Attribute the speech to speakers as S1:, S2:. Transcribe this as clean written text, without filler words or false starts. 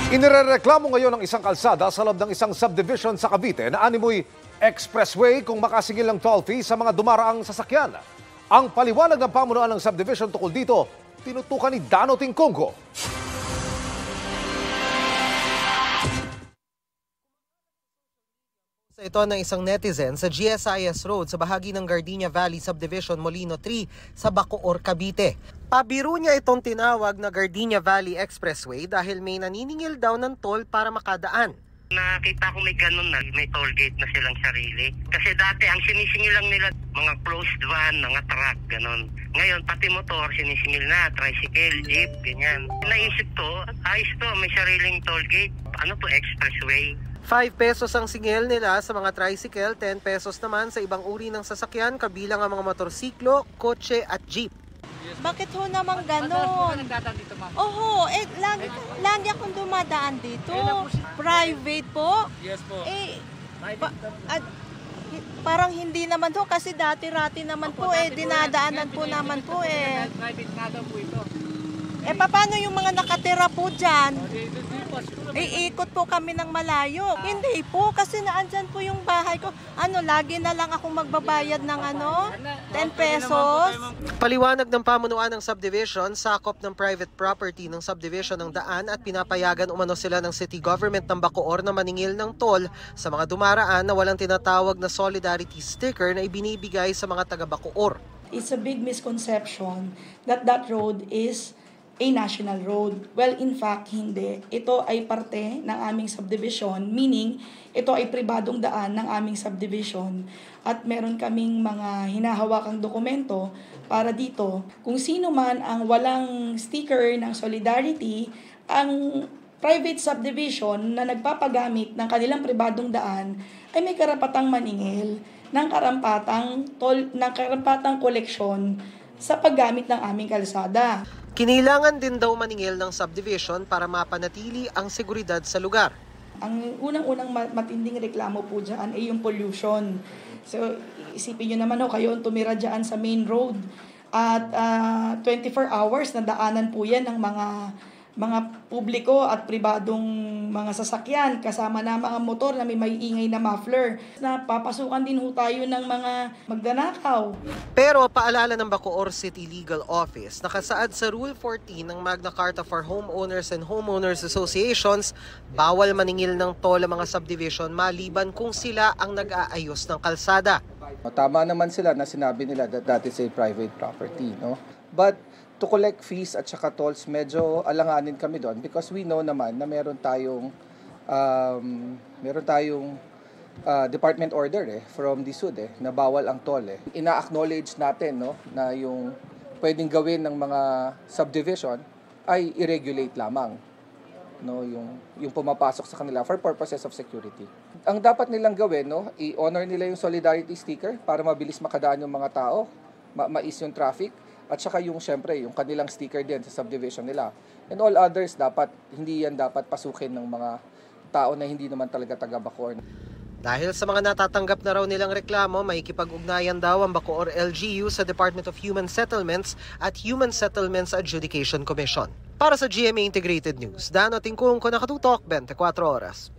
S1: Inirereklamo ngayon ng isang kalsada sa loob ng isang subdivision sa Cavite na animoy expressway kung makasingil ng toll fee sa mga dumaraang sasakyan. Ang paliwanag ng pamunuan ng subdivision tukol dito, tinutukan ni Dano Tingkongko.
S2: Ito ng isang netizen sa GSIS Road sa bahagi ng Gardenia Valley Subdivision Molino 3 sa Bacoor, Cavite. Pabiro niya itong tinawag na Gardenia Valley Expressway dahil may naniningil daw ng toll para makadaan.
S3: Nakita ko may ganun na, may toll gate na silang sarili. Kasi dati ang sinisingil lang nila mga closed van, mga truck, ganun. Ngayon pati motor sinisingil na, tricycle, jeep, ganyan. Naisip to, ayos to, may sariling toll gate. Ano to, expressway?
S2: 5 pesos ang singil nila sa mga tricycle, 10 pesos naman sa ibang uri ng sasakyan kabilang ang mga motorsiklo, kotse at jeep.
S4: Bakit ho naman gano'n?
S5: Dito, ma'am?
S4: Oho, lagi akong dumadaan dito. Private po?
S5: Yes po.
S4: Parang hindi naman ho kasi dati-rati naman po dinadaanan po naman po
S5: Private na daw po ito.
S4: Paano yung mga nakatira po dyan? Ikot po kami ng malayo. Hindi po, kasi naandyan po yung bahay ko. Lagi na lang akong magbabayad ng 10 pesos.
S2: Paliwanag ng pamunuan ng subdivision, sakop ng private property ng subdivision ng daan at pinapayagan umano sila ng city government ng Bacoor na maningil ng toll sa mga dumaraan na walang tinatawag na solidarity sticker na ibinibigay sa mga taga Bacoor.
S6: It's a big misconception that that road is a national road. Well, in fact, hindi. Ito ay parte ng aming subdivision, meaning ito ay pribadong daan ng aming subdivision at meron kaming mga hinahawakang dokumento para dito. Kung sino man ang walang sticker ng solidarity, ang private subdivision na nagpapagamit ng kanilang pribadong daan ay may karapatang maningil ng karampatang koleksyon sa paggamit ng aming kalsada.
S2: Kinilangan din daw maningil ng subdivision para mapanatili ang seguridad sa lugar.
S6: Ang unang-unang matinding reklamo po dyan ay yung pollution. So isipin nyo naman kayo tumira dyan sa main road at 24 hours na daanan po yan ng mga publiko at pribadong mga sasakyan kasama na mga motor na may ingay na muffler. Napapasukan din ho tayo ng mga magdanakaw.
S2: Pero paalala ng Bacoor City Legal Office, nakasaad sa Rule 14 ng Magna Carta for Homeowners and Homeowners Associations, bawal maningil ng toll ang mga subdivision maliban kung sila ang nag-aayos ng kalsada.
S7: Tama naman sila na sinabi nila that that is a private property, no? But to collect fees at saka tolls, medyo alanganin kami doon because we know naman na meron tayong department order from DSUD na bawal ang toll. Ina-acknowledge natin na yung pwedeng gawin ng mga subdivision ay i-regulate lamang yung pumapasok sa kanila for purposes of security. Ang dapat nilang gawin, i-honor nila yung solidarity sticker para mabilis makadaan yung mga tao, mais yung traffic. At saka yung kanilang sticker din sa subdivision nila. And all others, hindi yan dapat pasukin ng mga tao na hindi naman talaga taga Bacoor.
S2: Dahil sa mga natatanggap na raw nilang reklamo, may ikipag-ugnayan daw ang Bacoor LGU sa Department of Human Settlements at Human Settlements Adjudication Commission. Para sa GMA Integrated News, Dano Tingkongko, nakatutok 24 oras.